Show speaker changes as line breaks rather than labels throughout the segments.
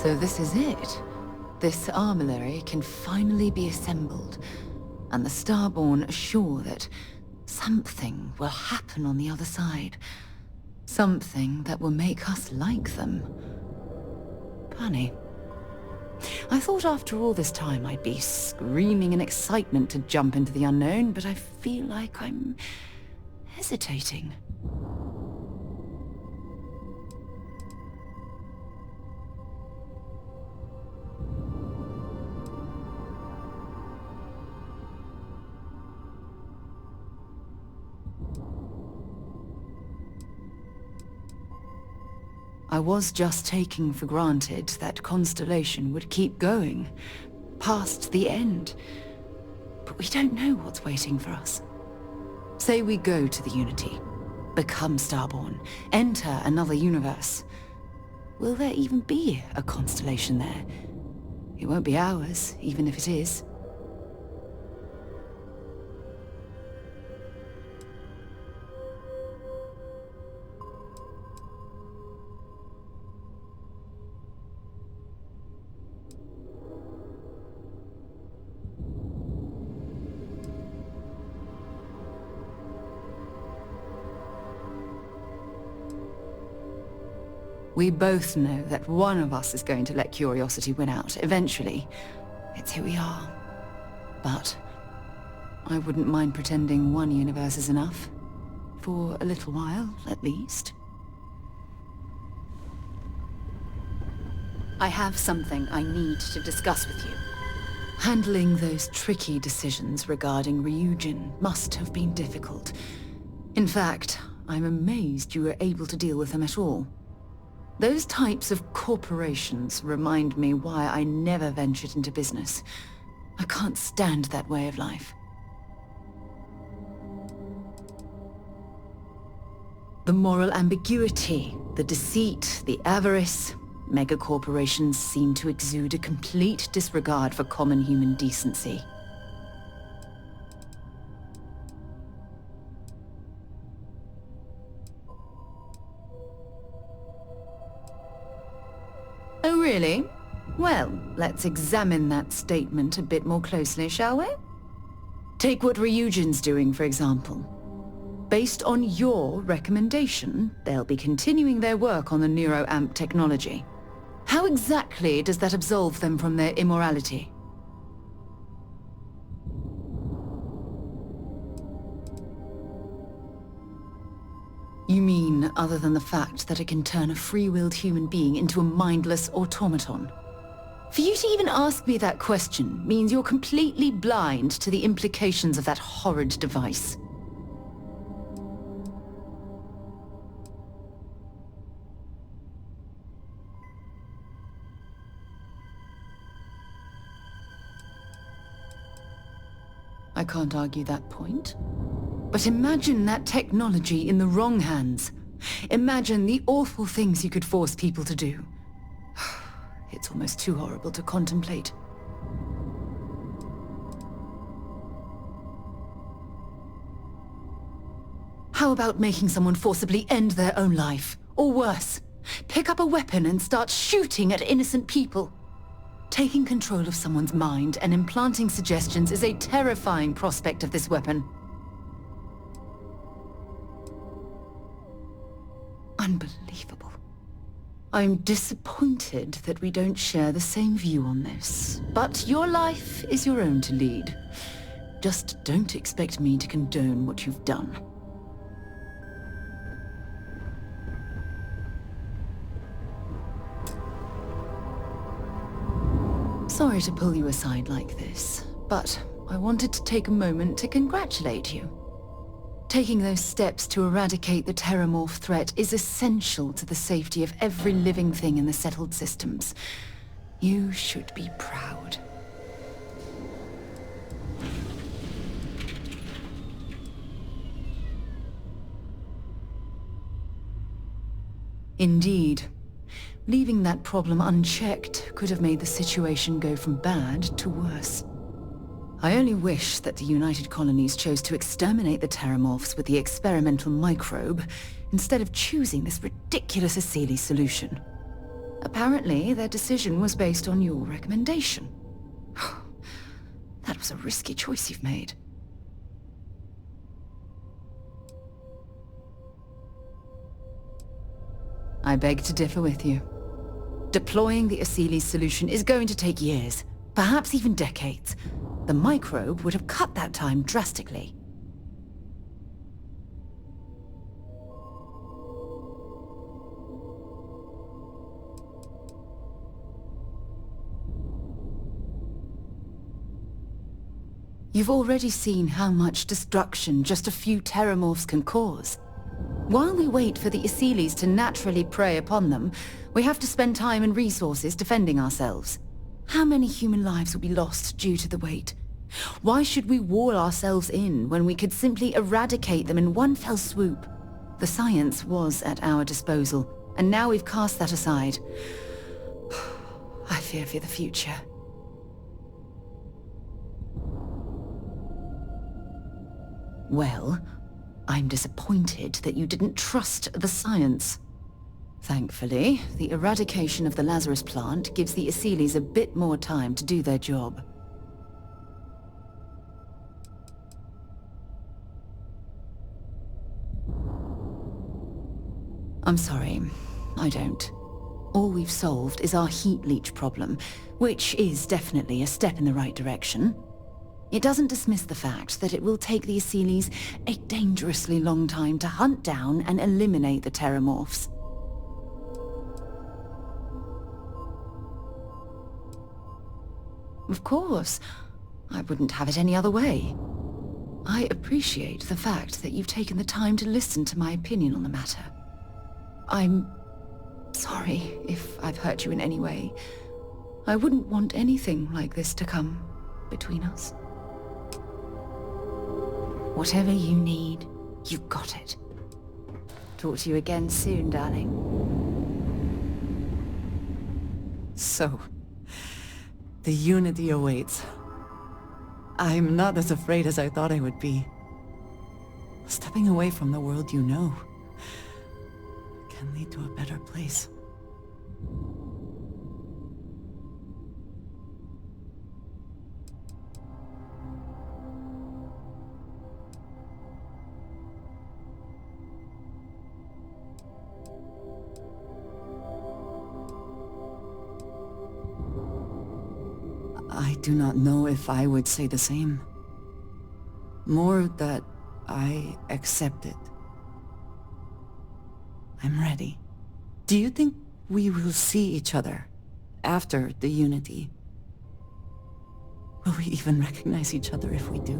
So this is it. This armillary can finally be assembled, and the Starborn are sure that something will happen on the other side. Something that will make us like them. Funny. I thought after all this time I'd be screaming in excitement to jump into the unknown, but I feel like I'm hesitating. I was just taking for granted that Constellation would keep going, past the end. But we don't know what's waiting for us. Say we go to the Unity, become Starborn, enter another universe. Will there even be a Constellation there? It won't be ours, even if it is. We both know that one of us is going to let curiosity win out, eventually. It's who we are. But I wouldn't mind pretending one universe is enough. For a little while, at least. I have something I need to discuss with you. Handling those tricky decisions regarding Ryujin must have been difficult. In fact, I'm amazed you were able to deal with them at all. Those types of corporations remind me why I never ventured into business. I can't stand that way of life. The moral ambiguity, the deceit, the avarice. Megacorporations seem to exude a complete disregard for common human decency. Oh, really? Well, let's examine that statement a bit more closely, shall we? Take what Ryujin's doing, for example. Based on your recommendation, they'll be continuing their work on the NeuroAmp technology. How exactly does that absolve them from their immorality? You mean, other than the fact that it can turn a free-willed human being into a mindless automaton? For you to even ask me that question means you're completely blind to the implications of that horrid device. I can't argue that point. But imagine that technology in the wrong hands. Imagine the awful things you could force people to do. It's almost too horrible to contemplate. How about making someone forcibly end their own life? Or worse, pick up a weapon and start shooting at innocent people? Taking control of someone's mind and implanting suggestions is a terrifying prospect of this weapon. Unbelievable. I'm disappointed that we don't share the same view on this. But your life is your own to lead. Just don't expect me to condone what you've done. Sorry to pull you aside like this, but I wanted to take a moment to congratulate you. Taking those steps to eradicate the Terramorph threat is essential to the safety of every living thing in the settled systems. You should be proud. Indeed. Leaving that problem unchecked could have made the situation go from bad to worse. I only wish that the United Colonies chose to exterminate the Terramorphs with the experimental microbe, instead of choosing this ridiculous Asili solution. Apparently, their decision was based on your recommendation. That was a risky choice you've made. I beg to differ with you. Deploying the Asili's solution is going to take years, perhaps even decades. The microbe would have cut that time drastically. You've already seen how much destruction just a few terramorphs can cause. While we wait for the Asilis to naturally prey upon them, we have to spend time and resources defending ourselves. How many human lives will be lost due to the wait? Why should we wall ourselves in when we could simply eradicate them in one fell swoop? The science was at our disposal, and now we've cast that aside. I fear for the future. Well, I'm disappointed that you didn't trust the science. Thankfully, the eradication of the Lazarus plant gives the Asilis a bit more time to do their job. I'm sorry, I don't. All we've solved is our heat leech problem, which is definitely a step in the right direction. It doesn't dismiss the fact that it will take the Asilis a dangerously long time to hunt down and eliminate the terramorphs. Of course. I wouldn't have it any other way. I appreciate the fact that you've taken the time to listen to my opinion on the matter. I'm sorry if I've hurt you in any way. I wouldn't want anything like this to come between us. Whatever you need, you've got it. Talk to you again soon, darling.
So, the Unity awaits. I'm not as afraid as I thought I would be. Stepping away from the world you know can lead to a better place. I do not know if I would say the same. More that I accept it. I'm ready. Do you think we will see each other after the Unity? Will we even recognize each other if we do?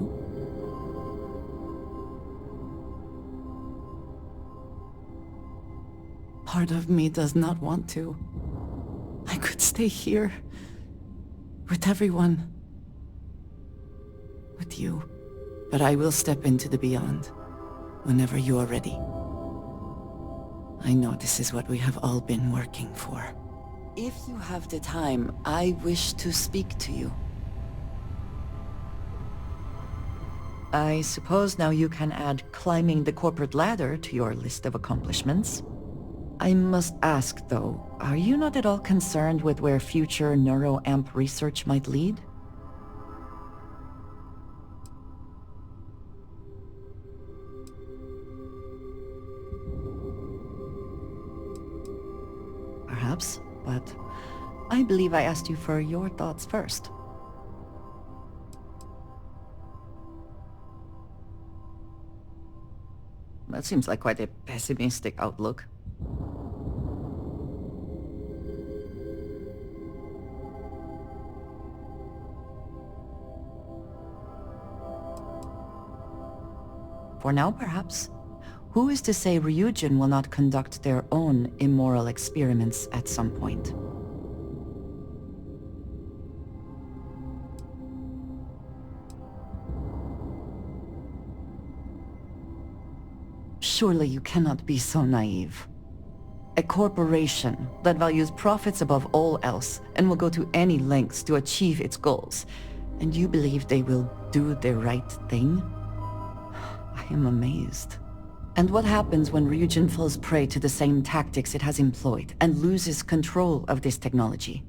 Part of me does not want to. I could stay here. With everyone. With you. But I will step into the beyond. Whenever you are ready. I know this is what we have all been working for. If you have the time, I wish to speak to you. I suppose now you can add climbing the corporate ladder to your list of accomplishments. I must ask, though, are you not at all concerned with where future neuroamp research might lead? Perhaps, but I believe I asked you for your thoughts first. That seems like quite a pessimistic outlook. For now, perhaps. Who is to say Ryujin will not conduct their own immoral experiments at some point? Surely you cannot be so naive. A corporation that values profits above all else and will go to any lengths to achieve its goals, and you believe they will do the right thing? I am amazed. And what happens when Ryujin falls prey to the same tactics it has employed and loses control of this technology?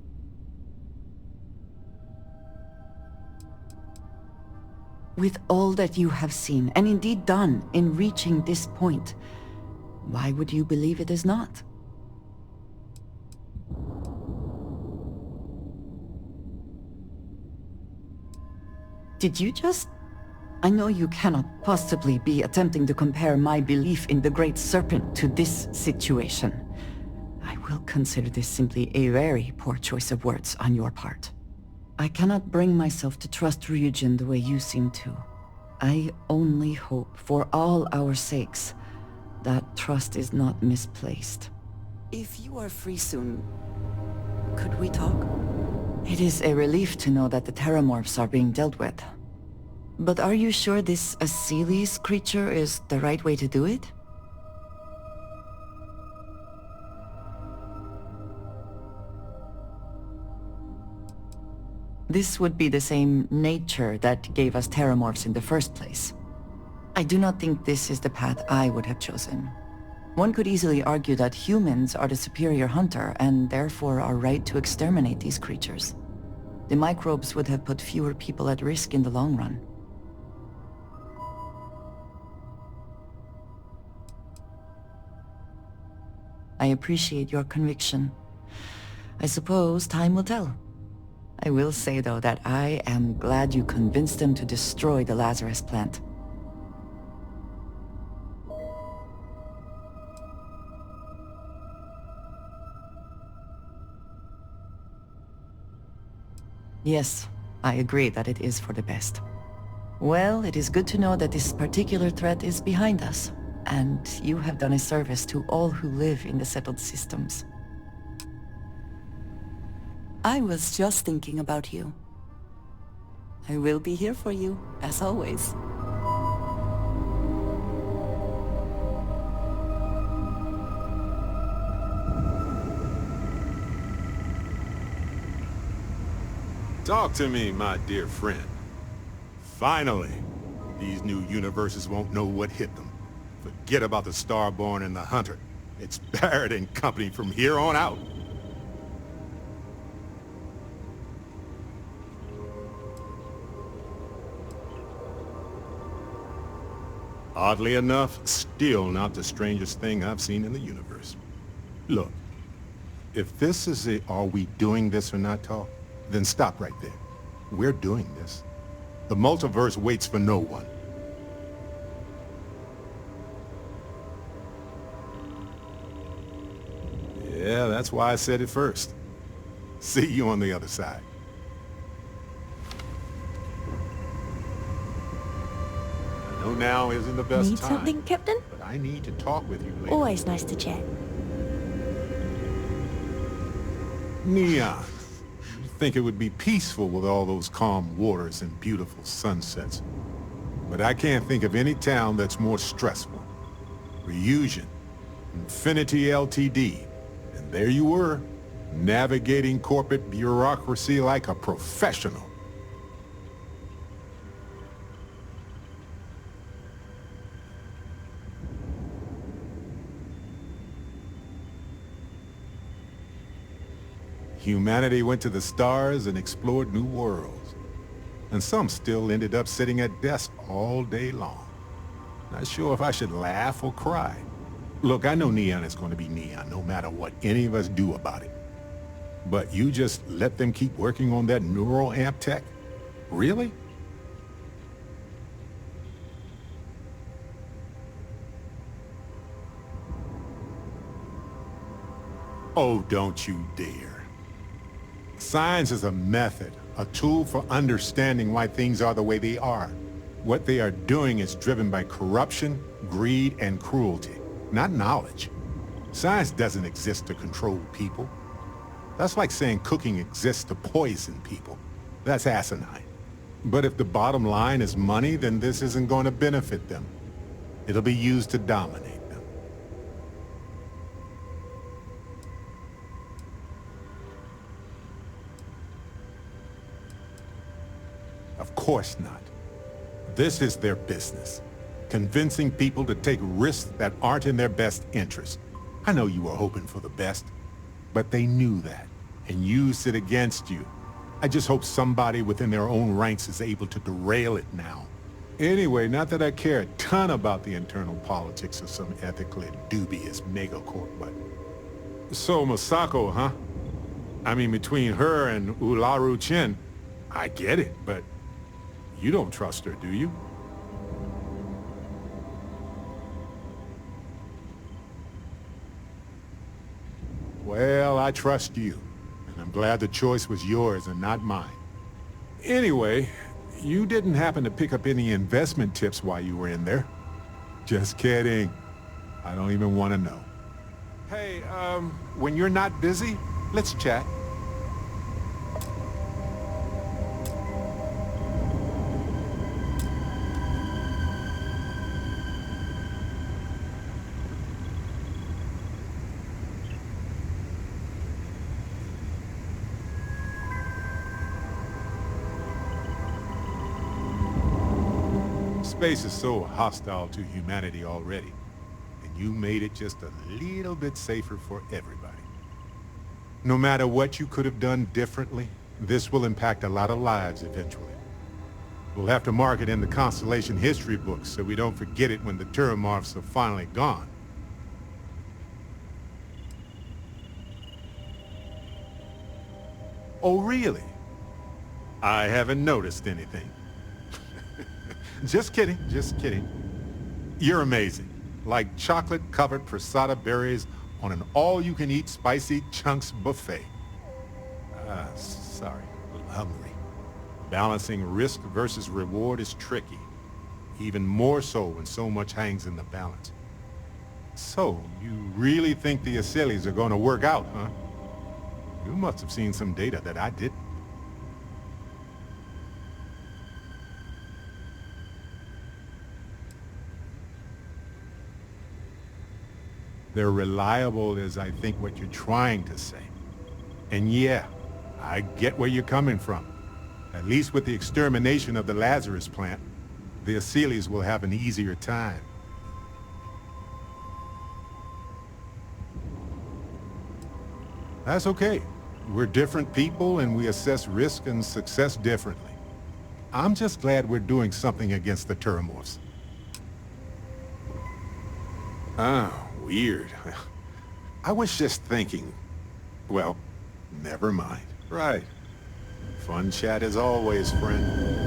With all that you have seen, and indeed done, in reaching this point, why would you believe it is not? Did you just... I know you cannot possibly be attempting to compare my belief in the Great Serpent to this situation. I will consider this simply a very poor choice of words on your part. I cannot bring myself to trust Ryujin the way you seem to. I only hope, for all our sakes, that trust is not misplaced. If you are free soon, could we talk? It is a relief to know that the Terramorphs are being dealt with. But are you sure this Aseles creature is the right way to do it? This would be the same nature that gave us Terramorphs in the first place. I do not think this is the path I would have chosen. One could easily argue that humans are the superior hunter and therefore are right to exterminate these creatures. The microbes would have put fewer people at risk in the long run. I appreciate your conviction. I suppose time will tell. I will say, though, that I am glad you convinced them to destroy the Lazarus plant. Yes, I agree that it is for the best. Well, it is good to know that this particular threat is behind us, and you have done a service to all who live in the settled systems. I was just thinking about you. I will be here for you, as always.
Talk to me, my dear friend. Finally, these new universes won't know what hit them. Forget about the Starborn and the Hunter. It's Barrett and company from here on out. Oddly enough, still not the strangest thing I've seen in the universe. Look, if this is a "are we doing this or not" talk, then stop right there. We're doing this. The multiverse waits for no one. Yeah, that's why I said it first. See you on the other side. I know now isn't the best
Need
time,
something, Captain?
but I need to talk with you later.
Always nice to chat.
Neon. You think it would be peaceful with all those calm waters and beautiful sunsets. But I can't think of any town that's more stressful. Ryujin, Infinity Ltd. And there you were, navigating corporate bureaucracy like a professional. Humanity went to the stars and explored new worlds. And some still ended up sitting at desks all day long. Not sure if I should laugh or cry. Look, I know Neon is going to be Neon, no matter what any of us do about it. But you just let them keep working on that neural amp tech? Really? Oh, don't you dare. Science is a method, a tool for understanding why things are the way they are. What they are doing is driven by corruption, greed, and cruelty, not knowledge. Science doesn't exist to control people. That's like saying cooking exists to poison people. That's asinine. But if the bottom line is money, then this isn't going to benefit them. It'll be used to dominate them. Of course not. This is their business. convincing people to take risks that aren't in their best interest. I know you were hoping for the best, but they knew that and used it against you. I just hope somebody within their own ranks is able to derail it now. Anyway, not that I care a ton about the internal politics of some ethically dubious megacorp, but... So, Masako, huh? I mean, between her and Ularu Chen, I get it, but you don't trust her, do you? Well, I trust you, and I'm glad the choice was yours and not mine. Anyway, you didn't happen to pick up any investment tips while you were in there? Just kidding. I don't even want to know. Hey, when you're not busy, let's chat. Space is so hostile to humanity already, and you made it just a little bit safer for everybody. No matter what you could have done differently, this will impact a lot of lives eventually. We'll have to mark it in the Constellation history books so we don't forget it when the Turomorphs are finally gone. Oh, really? I haven't noticed anything. Just kidding, just kidding. You're amazing. Like chocolate-covered prasada berries on an all-you-can-eat spicy chunks buffet. Sorry, a little hungry. Balancing risk versus reward is tricky. Even more so when so much hangs in the balance. So, you really think the Aseles are going to work out, huh? You must have seen some data that I didn't. They're reliable is, I think, what you're trying to say. And yeah, I get where you're coming from. At least with the extermination of the Lazarus plant, the Aseles will have an easier time. That's okay. We're different people and we assess risk and success differently. I'm just glad we're doing something against the Turomorphs. Ah, weird. I was just thinking... Well, never mind. Right. Fun chat as always, friend.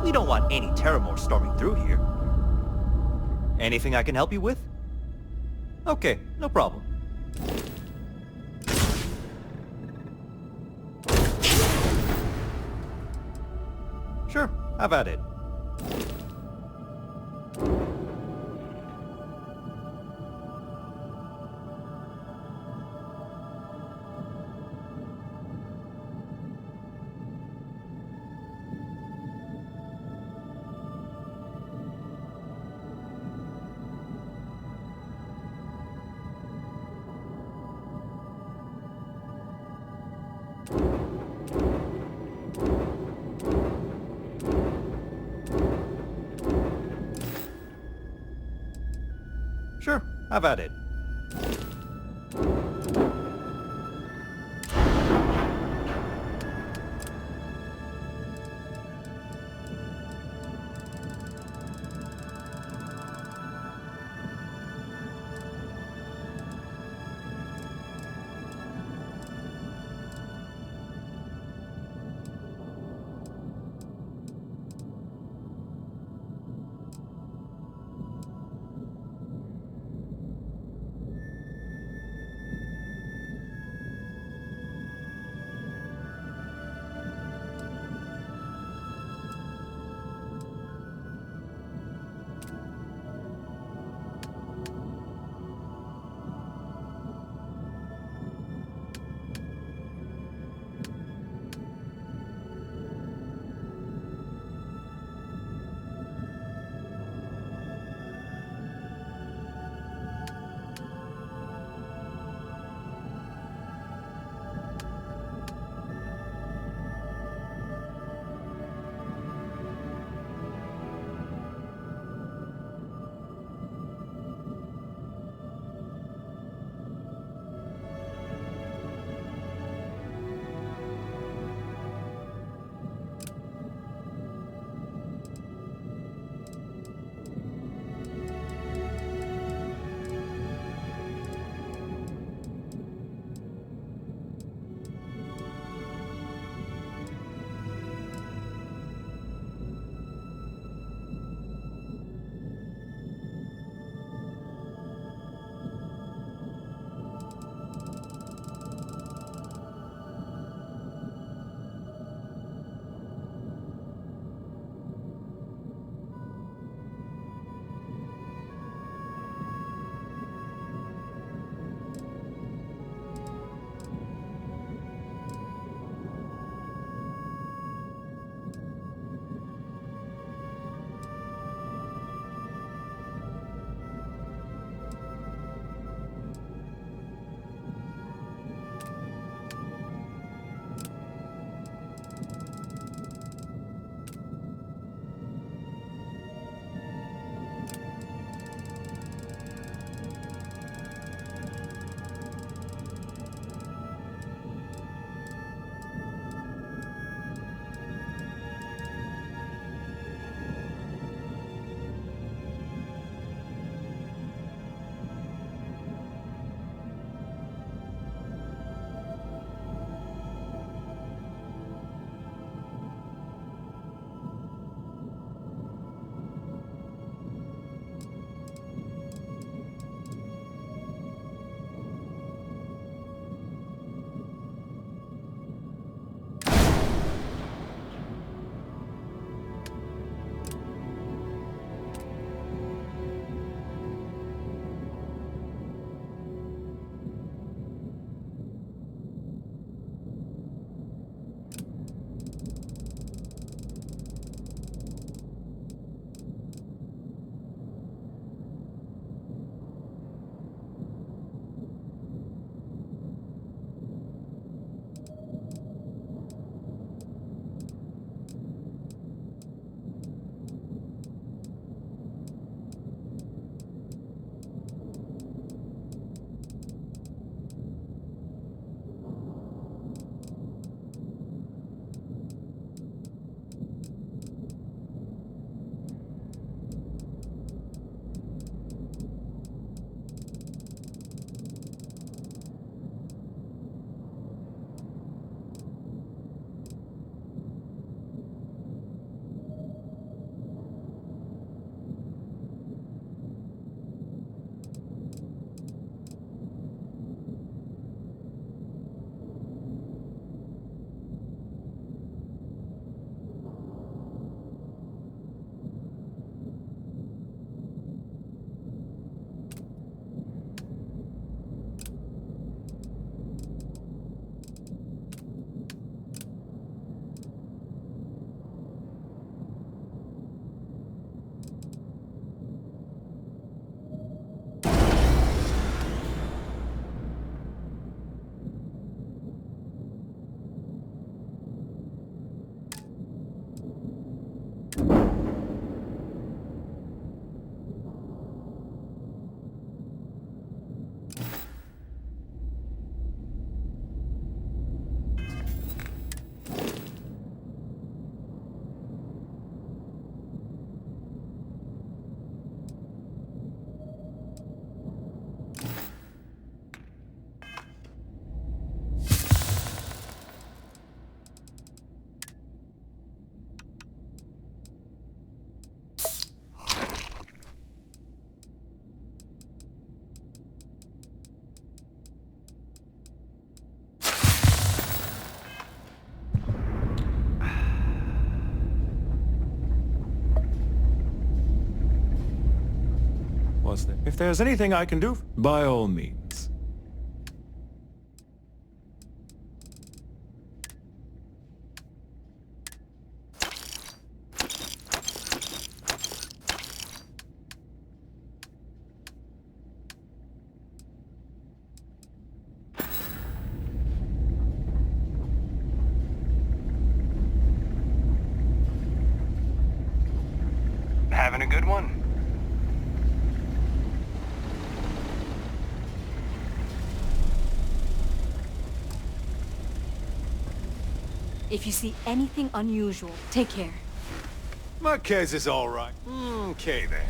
We don't want any Terramore storming through here. Anything I can help you with? Okay, no problem. Sure, have at it. Sure, have at it.
was there? If there's anything I can do, by all means.
Having a good one?
If you see anything unusual, take care.
Marquez is all right. Okay, then.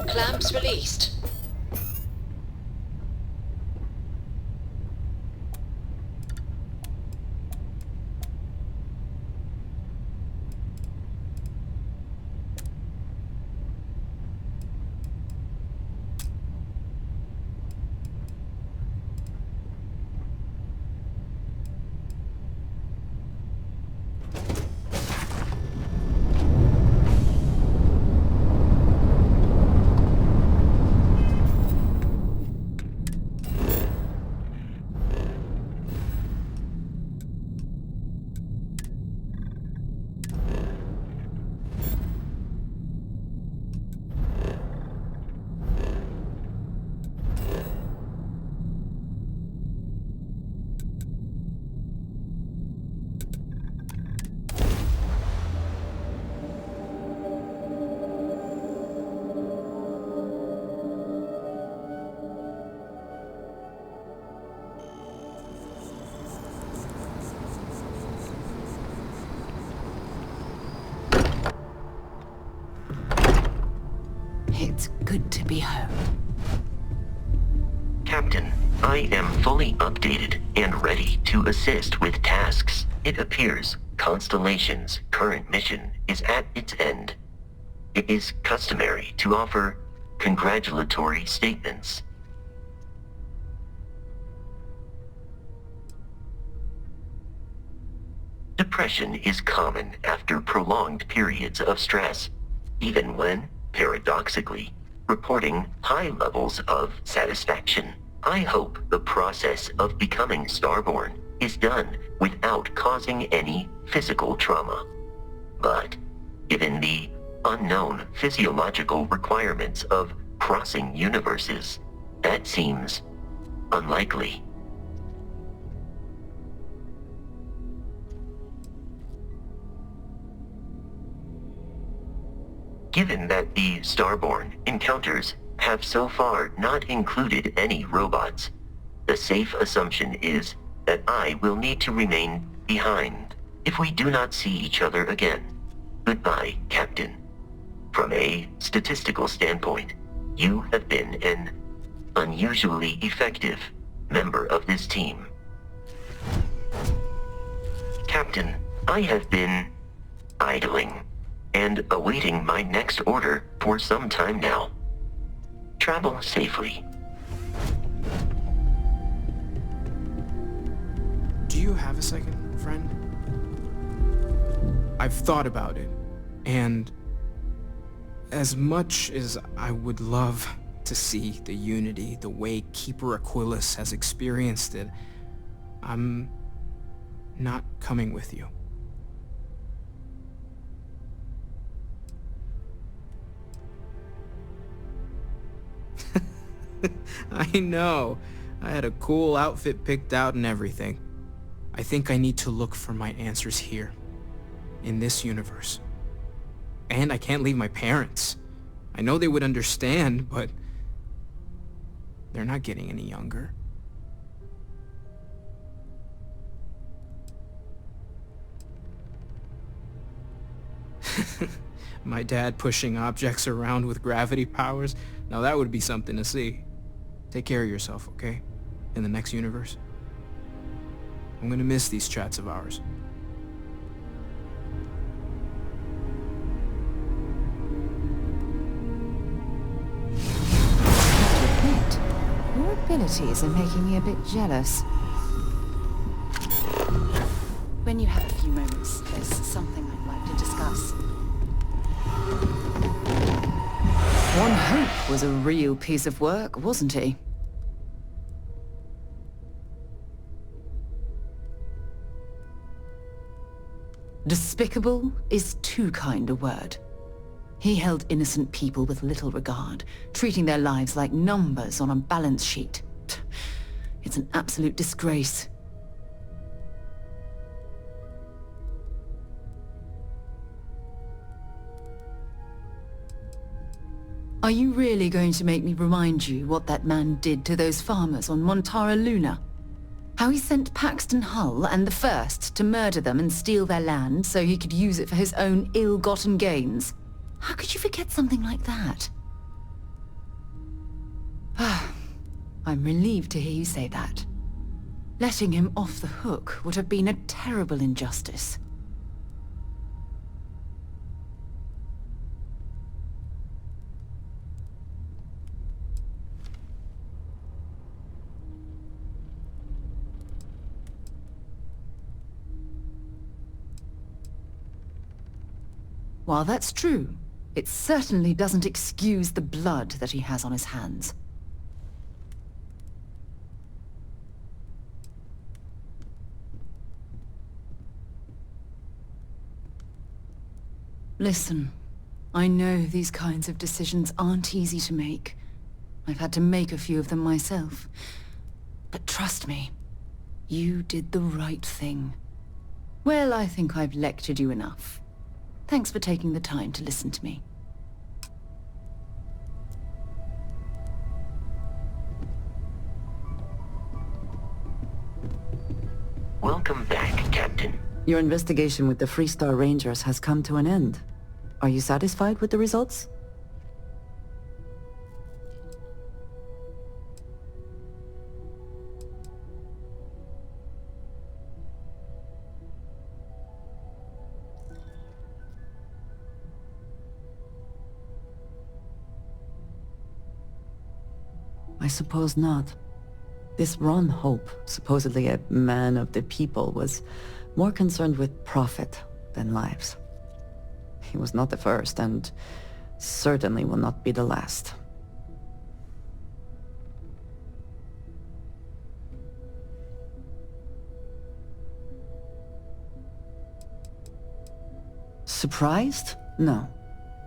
Clamps released.
It's good to be home.
Captain, I am fully updated and ready to assist with tasks. It appears Constellation's current mission is at its end. It is customary to offer congratulatory statements. Depression is common after prolonged periods of stress, even when, paradoxically, reporting high levels of satisfaction. I hope the process of becoming Starborn is done without causing any physical trauma. But, given the unknown physiological requirements of crossing universes, that seems unlikely. Given that the Starborn encounters have so far not included any robots, the safe assumption is that I will need to remain behind if we do not see each other again. Goodbye, Captain. From a statistical standpoint, you have been an unusually effective member of this team. Captain, I have been idling and awaiting my next order for some time now. Travel safely.
Do you have a second, friend? I've thought about it, and as much as I would love to see the Unity the way Keeper Aquilus has experienced it, I'm not coming with you. I know. I had a cool outfit picked out and everything. I think I need to look for my answers here, in this universe. And I can't leave my parents. I know they would understand, but they're not getting any younger. My dad pushing objects around with gravity powers? Now that would be something to see. Take care of yourself, okay? In the next universe. I'm gonna miss these chats of ours.
abilities are making me a bit jealous.
When you have a few moments, there's something I'd like to discuss.
One Hope was a real piece of work, wasn't he? Despicable is too kind a word. He held innocent people with little regard, treating their lives like numbers on a balance sheet. It's an absolute disgrace. Are you really going to make me remind you what that man did to those farmers on Montara Luna? How he sent Paxton Hull and the First to murder them and steal their land so he could use it for his own ill-gotten gains? How could you forget something like that? I'm relieved to hear you say that. Letting him off the hook would have been a terrible injustice. While that's true, it certainly doesn't excuse the blood that he has on his hands. Listen, I know these kinds of decisions aren't easy to make. I've had to make a few of them myself. But trust me, you did the right thing. Well, I think I've lectured you enough. Thanks for taking the time to listen to me.
Welcome back, Captain.
Your investigation with the Freestar Rangers has come to an end. Are you satisfied with the results? I suppose not. This Ron Hope, supposedly a man of the people, was more concerned with profit than lives. He was not the first, and certainly will not be the last. Surprised? No.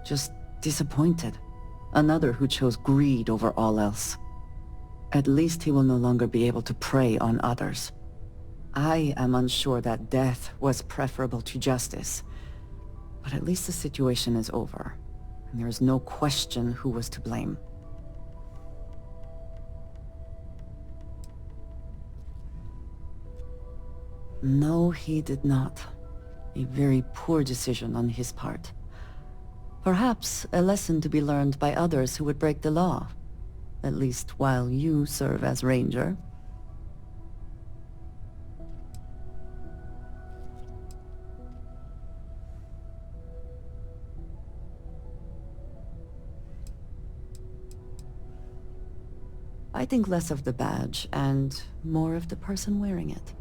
Just disappointed. Another who chose greed over all else. At least he will no longer be able to prey on others. I am unsure that death was preferable to justice. But at least the situation is over, and there is no question who was to blame. No, he did not. A very poor decision on his part. Perhaps a lesson to be learned by others who would break the law. At least while you serve as Ranger. I think less of the badge and more of the person wearing it.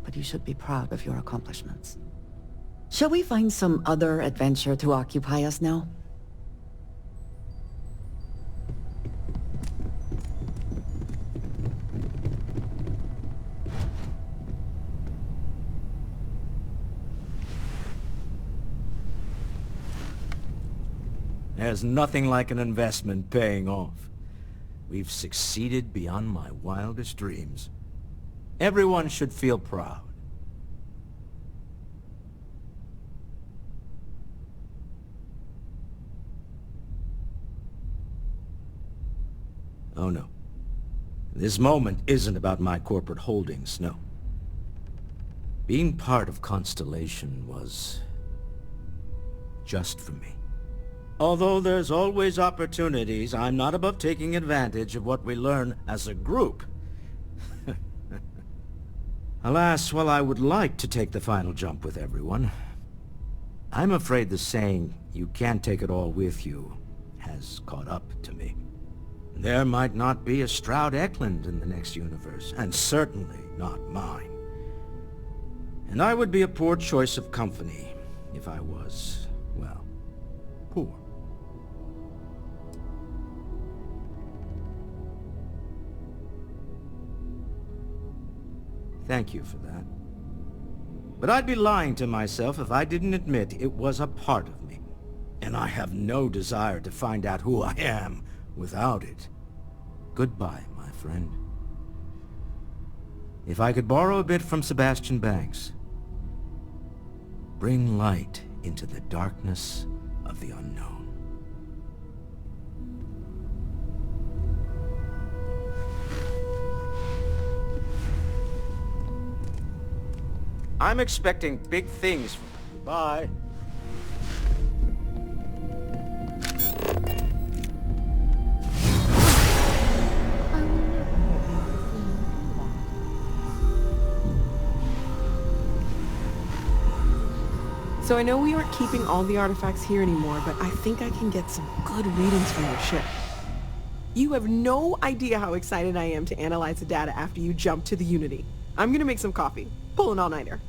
But you should be proud of your accomplishments. Shall we find some other adventure to occupy us now?
There's nothing like an investment paying off. We've succeeded beyond my wildest dreams. Everyone should feel proud. Oh no. This moment isn't about my corporate holdings, no. Being part of Constellation was just for me. Although there's always opportunities, I'm not above taking advantage of what we learn as a group. Alas, while I would like to take the final jump with everyone, I'm afraid the saying, "you can't take it all with you," has caught up to me. There might not be a Stroud Eklund in the next universe, and certainly not mine. And I would be a poor choice of company if I was, well, poor. Thank you for that. But I'd be lying to myself if I didn't admit it was a part of me. And I have no desire to find out who I am without it. Goodbye, my friend. If I could borrow a bit from Sebastian Banks, bring light into the darkness of the unknown. I'm expecting big things from you. Bye.
So I know we aren't keeping all the artifacts here anymore, but I think I can get some good readings from your ship. You have no idea how excited I am to analyze the data after you jump to the Unity. I'm gonna make some coffee. Pull an all-nighter.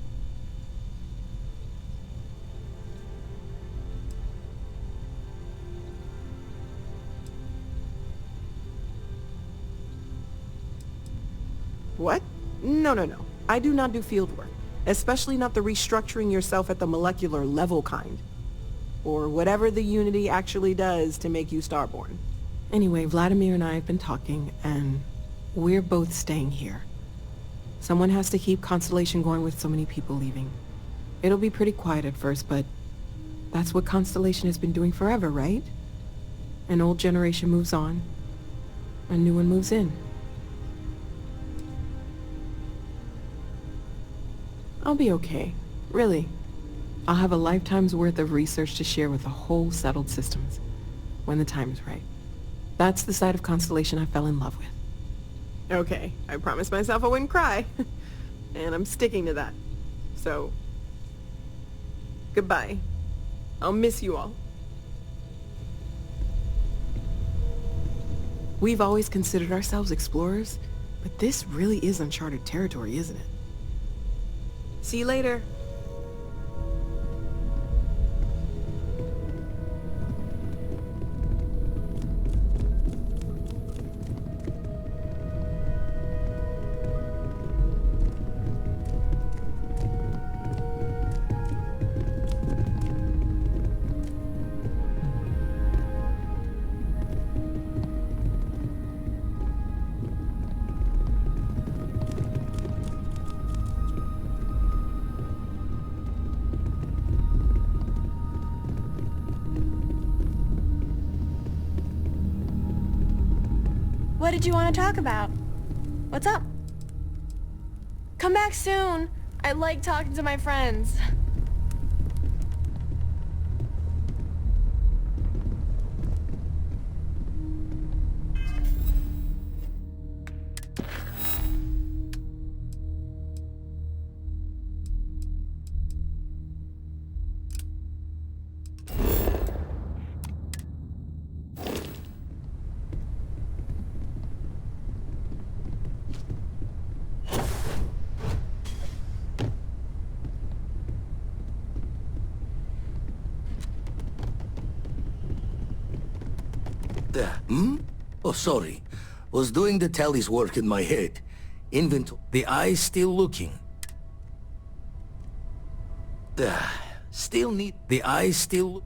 What? No. I do not do field work. Especially not the restructuring yourself at the molecular level kind. Or whatever the Unity actually does to make you starborn. Anyway, Vladimir and I have been talking, and we're both staying here. Someone has to keep Constellation going with so many people leaving. It'll be pretty quiet at first, but that's what Constellation has been doing forever, right? An old generation moves on, a new one moves in. I'll be okay. Really. I'll have a lifetime's worth of research to share with the whole settled systems. When the time is right. That's the side of Constellation I fell in love with. Okay, I promised myself I wouldn't cry. And I'm sticking to that. So... goodbye. I'll miss you all. We've always considered ourselves explorers, but this really is uncharted territory, isn't it? See you later.
What did you want to talk about? What's up? Come back soon. I like talking to my friends.
Oh, sorry. Was doing the tally's work in my head. Inventory. The eye's still looking. Still need... The eye's still...